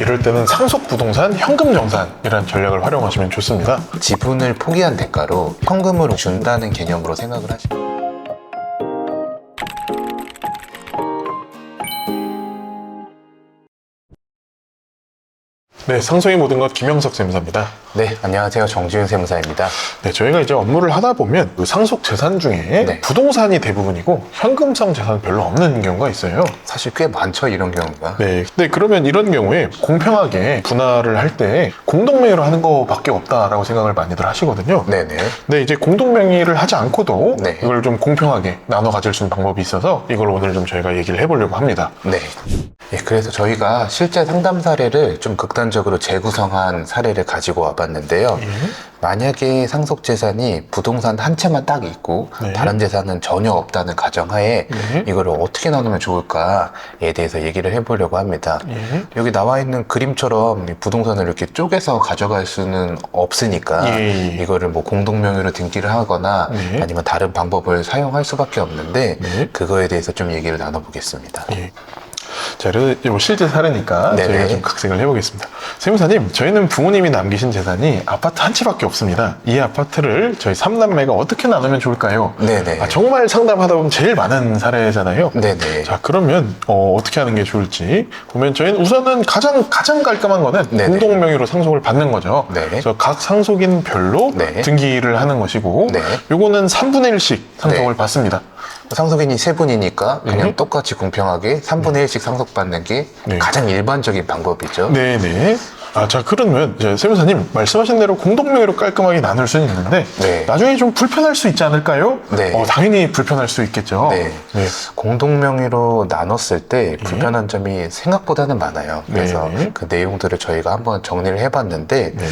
이럴 때는 상속 부동산 현금 정산이라는 전략을 활용하시면 좋습니다. 지분을 포기한 대가로 현금으로 준다는 개념으로 생각을 하시면 네, 상속의 모든 것 김영석 세무사입니다. 네, 안녕하세요. 정지윤 세무사입니다. 네, 저희가 이제 업무를 하다 보면 그 상속 재산 중에 네. 부동산이 대부분이고 현금성 재산은 별로 없는 경우가 있어요. 사실 꽤 많죠, 이런 경우가. 네, 그러면 이런 경우에 공평하게 분할을 할 때 공동명의로 하는 것밖에 없다라고 생각을 많이들 하시거든요. 네네. 네, 이제 공동명의를 하지 않고도 네. 이걸 좀 공평하게 나눠 가질 수 있는 방법이 있어서 이걸 오늘 좀 저희가 얘기를 해보려고 합니다. 네. 예, 그래서 저희가 실제 상담 사례를 좀 극단적으로 재구성한 사례를 가지고 와봤는데요. 만약에 상속 재산이 부동산 한 채만 딱 있고 네. 다른 재산은 전혀 없다는 가정하에 네. 이거를 어떻게 나누면 좋을까에 대해서 얘기를 해보려고 합니다. 예. 여기 나와 있는 그림처럼 이 부동산을 이렇게 쪼개서 가져갈 수는 없으니까 예. 이거를 뭐 공동명의로 등기를 하거나 네. 아니면 다른 방법을 사용할 수밖에 없는데 네. 그거에 대해서 좀 얘기를 나눠보겠습니다. 예. 자, 그리고 실제 사례니까 네네. 저희가 좀 각색을 해보겠습니다. 세무사님, 저희는 부모님이 남기신 재산이 아파트 한 채밖에 없습니다. 이 아파트를 저희 3남매가 어떻게 나누면 좋을까요? 네네. 정말 상담하다 보면 제일 많은 사례잖아요. 네네. 자, 그러면 어떻게 하는 게 좋을지 보면 저희는 우선은 가장 깔끔한 거는 네네. 공동명의로 상속을 받는 거죠. 네. 그래서 각 상속인별로 네. 등기를 하는 것이고 네. 요거는 3분의 1씩 상속을 네. 받습니다. 상속인이 세 분이니까 그냥 네. 똑같이 공평하게 3분의 1씩 상속받는 게 네. 가장 일반적인 방법이죠. 네네. 자, 그러면 이제 세무사님 말씀하신 대로 공동명의로 깔끔하게 나눌 수는 있는데 네. 나중에 좀 불편할 수 있지 않을까요? 네. 당연히 불편할 수 있겠죠. 네. 공동명의로 나눴을 때 불편한 점이 생각보다는 많아요. 그래서 네. 그 내용들을 저희가 한번 정리를 해봤는데 네.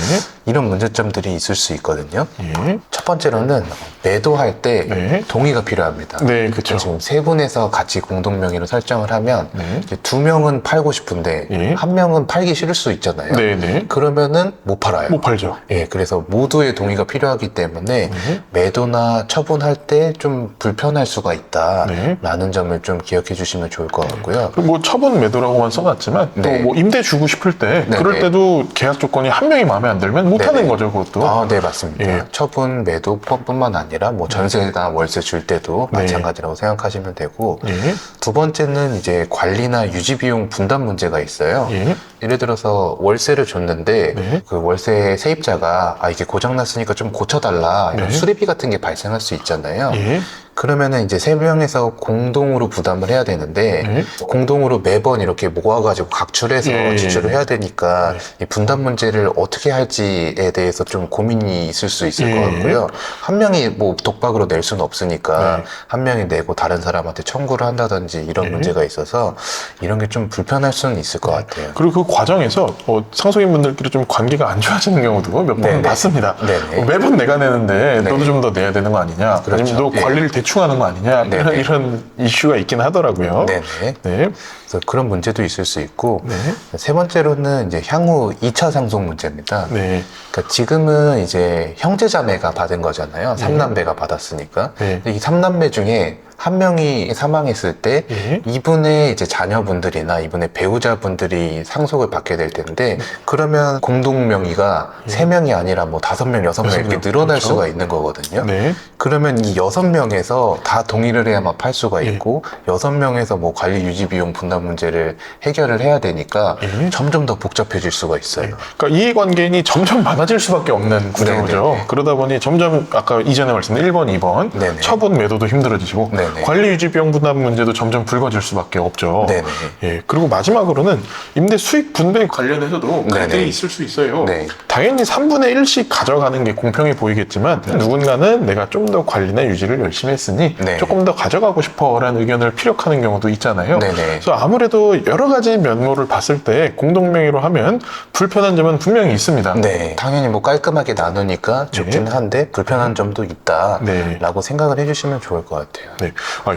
이런 문제점들이 있을 수 있거든요. 예. 첫 번째로는 매도할 때 네. 동의가 필요합니다. 네, 그렇죠. 지금 세 분에서 같이 공동명의로 설정을 하면 네. 이제 두 명은 팔고 싶은데 예. 한 명은 팔기 싫을 수 있잖아요. 네네. 그러면은 못 팔아요. 못 팔죠. 예, 그래서 모두의 동의가 필요하기 때문에 네. 매도나 처분할 때 좀 불편할 수가 네. 있다라는 점을 좀 기억해 주시면 좋을 것 같고요. 그리고 뭐 처분 매도라고만 써놨지만 네. 또 뭐 임대 주고 싶을 때 네, 그럴 네. 때도 계약 조건이 한 명이 마음에 안 들면 못 네, 하는 네. 거죠, 그것도. 아, 네, 맞습니다. 예. 처분, 매도뿐만 아니라 뭐 전세나 월세 줄 때도 네. 마찬가지라고 생각하시면 되고 예. 두 번째는 이제 관리나 유지 비용 분담 문제가 있어요. 예. 예를 들어서 월세를 줬는데 네. 그 월세 세입자가 이게 고장났으니까 좀 고쳐달라 이런 네. 수리비 같은 게 발생할 수 있잖아요. 예. 그러면은 이제 세 명에서 공동으로 부담을 해야 되는데 네. 공동으로 매번 이렇게 모아가지고 각출해서 예. 지출을 해야 되니까 네. 이 분담 문제를 어떻게 할지에 대해서 좀 고민이 있을 수 있을 예. 것 같고요. 한 명이 뭐 독박으로 낼 수는 없으니까 네. 한 명이 내고 다른 사람한테 청구를 한다든지 이런 네. 문제가 있어서 이런 게 좀 불편할 수는 있을 것 같아요. 그리고 그 과정에서 상속인분들끼리 좀 관계가 안 좋아지는 경우도 몇 번은 네네. 봤습니다. 네네. 매번 내가 내는데 네. 너도 좀 더 내야 되는 거 아니냐? 그렇죠. 아니면 너 예. 관리를 대충 하는 거 아니냐? 네네. 이런 이슈가 있긴 하더라고요. 네네. 네. 그래서 그런 문제도 있을 수 있고 네. 세 번째로는 이제 향후 2차 상속 문제입니다. 네. 그러니까 지금은 이제 형제자매가 받은 거잖아요. 삼남매가 받았으니까. 네. 근데 이 삼남매 중에 한 명이 사망했을 때 예. 이분의 이제 자녀분들이나 이분의 배우자분들이 상속을 받게 될 텐데 그러면 공동명의가 세 명이 아니라 뭐 5명, 6명 여섯 이렇게 명. 늘어날 그렇죠. 수가 있는 거거든요. 네. 그러면 이 6명에서 다 동의를 해야만 팔 수가 예. 있고 6명에서 뭐 관리 유지 비용 분담 문제를 해결을 해야 되니까 예. 점점 더 복잡해질 수가 있어요. 그러니까 이해관계인이 점점 많아질 수밖에 없는 구조죠. 네네네. 그러다 보니 점점 아까 이전에 말씀드린 1번, 2번 네네. 처분 매도도 힘들어지시고 네네. 관리 유지 비용 분담 문제도 점점 불거질 수밖에 없죠. 네네. 예. 그리고 마지막으로는 임대 수익 분배 관련해서도 갈등이 네네. 있을 수 있어요. 네. 당연히 3분의 1씩 가져가는 게 공평해 보이겠지만 누군가는 내가 좀 더 관리나 유지를 열심히 했으니 네. 조금 더 가져가고 싶어라는 의견을 피력하는 경우도 있잖아요. 네네. 그래서 아무래도 여러 가지 면모를 봤을 때 공동명의로 하면 불편한 점은 분명히 있습니다. 네. 당연히 뭐 깔끔하게 나누니까 좋기는 한데 불편한 점도 있다라고 네. 생각을 해주시면 좋을 것 같아요. 네.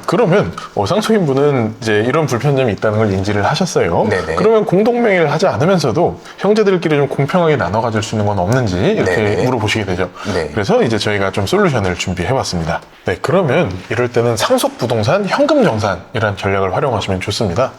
그러면 상속인분은 이제 이런 불편점이 있다는 걸 인지를 하셨어요. 네네. 그러면 공동명의를 하지 않으면서도 형제들끼리 좀 공평하게 나눠 가질 수 수 있는 건 없는지 이렇게 네네. 물어보시게 되죠. 네. 그래서 이제 저희가 좀 솔루션을 준비해봤습니다. 네, 그러면 이럴 때는 상속부동산 현금정산이라는 전략을 활용하시면 좋습니다.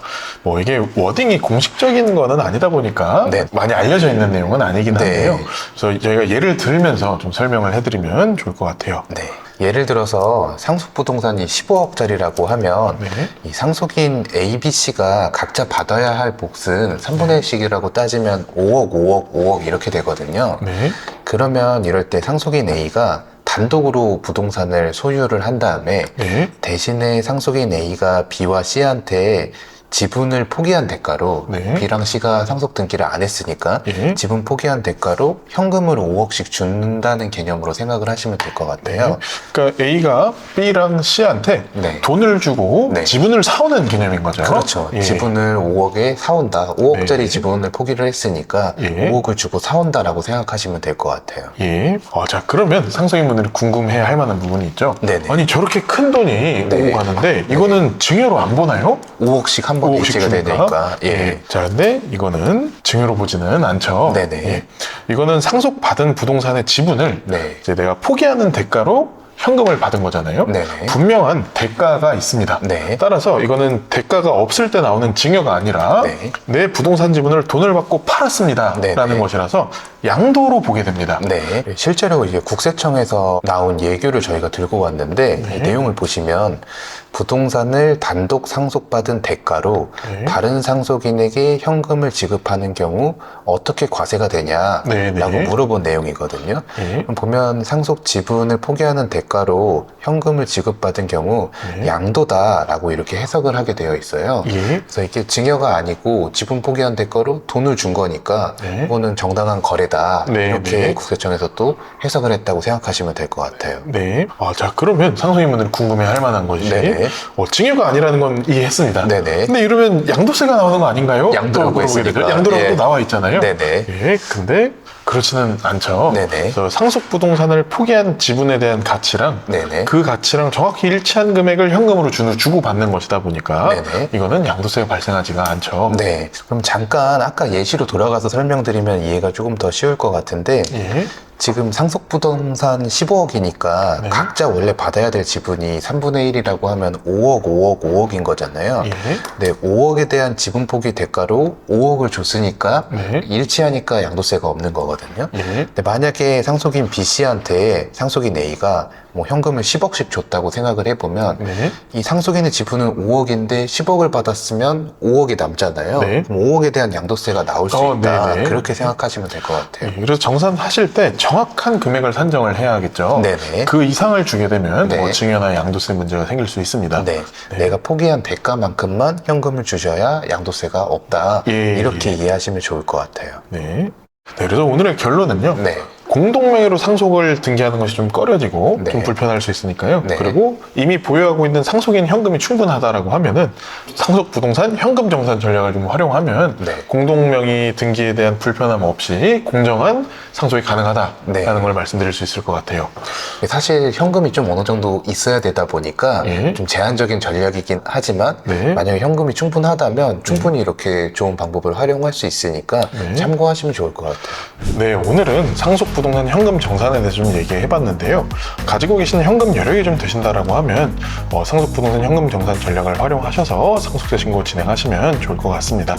뭐 이게 워딩이 공식적인 거는 아니다 보니까 네. 많이 알려져 있는 내용은 아니긴 한데요. 네. 그래서 저희가 예를 들면서 좀 설명을 해드리면 좋을 것 같아요. 네. 예를 들어서 상속부동산이 15억짜리라고 하면 네. 이 상속인 A, B, C가 각자 받아야 할 몫은 3분의 1씩이라고 따지면 5억, 5억, 5억 이렇게 되거든요. 네. 그러면 이럴 때 상속인 A가 단독으로 부동산을 소유를 한 다음에 네. 대신에 상속인 A가 B와 C한테 지분을 포기한 대가로 네. B랑 C가 상속 등기를 안 했으니까 예. 지분 포기한 대가로 현금으로 5억씩 준다는 개념으로 생각을 하시면 될 것 같아요. 그러니까 A가 B랑 C한테 네. 돈을 주고 네. 지분을 사오는 개념인 거죠. 그렇죠. 예. 지분을 5억에 사온다. 5억짜리 네. 지분을 포기를 했으니까 예. 5억을 주고 사온다라고 생각하시면 될 것 같아요. 예. 자, 그러면 상속인분들이 궁금해 할 만한 부분이 있죠. 네네. 아니, 저렇게 큰 돈이 네. 오고 가는데, 이거는 증여로 안 보나요? 5억씩 한 번에 5억씩 일치가 주니까? 되니까. 예. 자, 근데 이거는 증여로 보지는 않죠. 네네. 예. 이거는 상속받은 부동산의 지분을 네. 이제 내가 포기하는 대가로 현금을 받은 거잖아요. 네네. 분명한 대가가 있습니다. 네. 따라서 이거는 대가가 없을 때 나오는 증여가 아니라 네. 내 부동산 지분을 돈을 받고 팔았습니다. 네네. 라는 것이라서 양도로 보게 됩니다. 네. 실제로 이제 국세청에서 나온 예규를 저희가 들고 왔는데 네. 이 내용을 보시면 부동산을 단독 상속받은 대가로 네. 다른 상속인에게 현금을 지급하는 경우 어떻게 과세가 되냐라고 네네. 물어본 내용이거든요. 예. 그럼 보면 상속 지분을 포기하는 대가로 현금을 지급받은 경우 네. 양도다라고 이렇게 해석을 하게 되어 있어요. 예. 그래서 이게 증여가 아니고 지분 포기한 대가로 돈을 준 거니까 네. 이거는 정당한 거래다. 네, 이렇게 네. 국세청에서 또 해석을 했다고 생각하시면 될 것 같아요. 네. 자, 그러면 상속인분들이 궁금해 할 만한 것이 네네. 증여가 아니라는 건 이해했습니다. 네네. 근데 이러면 양도세가 나오는 거 아닌가요? 양도라고 또 물어보게 되죠. 했으니까. 양도라고 예. 또 나와 있잖아요. 네네. 예. 근데 그렇지는 않죠. 네네. 그래서 상속 부동산을 포기한 지분에 대한 가치랑 네네. 그 가치랑 정확히 일치한 금액을 현금으로 주고 받는 것이다 보니까 네네. 이거는 양도세가 발생하지가 않죠. 네. 그럼 잠깐 아까 예시로 돌아가서 설명드리면 이해가 조금 더 쉬울 것 같은데 예. 지금 상속부동산 15억이니까 네. 각자 원래 받아야 될 지분이 3분의 1이라고 하면 5억, 5억, 5억인 거잖아요. 예. 네, 5억에 대한 지분 포기 대가로 5억을 줬으니까 네. 일치하니까 양도세가 없는 거거든요. 예. 근데 만약에 상속인 B씨한테 상속인 A가 뭐 현금을 10억씩 줬다고 생각을 해보면 네. 이 상속인의 지분은 5억인데 10억을 받았으면 5억이 남잖아요. 네. 그럼 5억에 대한 양도세가 나올 수 있다. 네네. 그렇게 생각하시면 될 것 같아요. 예, 그래서 정산하실 때 정확한 금액을 산정을 해야겠죠. 네네. 그 이상을 주게 되면 네. 뭐 증여나 양도세 문제가 생길 수 있습니다. 네. 내가 포기한 대가만큼만 현금을 주셔야 양도세가 없다. 예, 이렇게 예. 이해하시면 좋을 것 같아요. 네. 네, 그래서 오늘의 결론은요. 네. 공동명의로 상속을 등기하는 것이 좀 꺼려지고 네. 좀 불편할 수 있으니까요. 네. 그리고 이미 보유하고 있는 상속인 현금이 충분하다라고 하면은 상속 부동산 현금 정산 전략을 좀 활용하면 네. 공동명의 등기에 대한 불편함 없이 공정한 상속이 가능하다라는 네. 걸 말씀드릴 수 있을 것 같아요. 사실 현금이 좀 어느 정도 있어야 되다 보니까 예. 좀 제한적인 전략이긴 하지만 네. 만약에 현금이 충분하다면 충분히 이렇게 좋은 방법을 활용할 수 있으니까 네. 참고하시면 좋을 것 같아요. 네, 오늘은 상속 부동산 현금 정산에 대해서 좀 얘기해봤는데요. 가지고 계신 현금 여력이 좀 되신다라고 하면 상속 부동산 현금 정산 전략을 활용하셔서 상속세 신고 진행하시면 좋을 것 같습니다.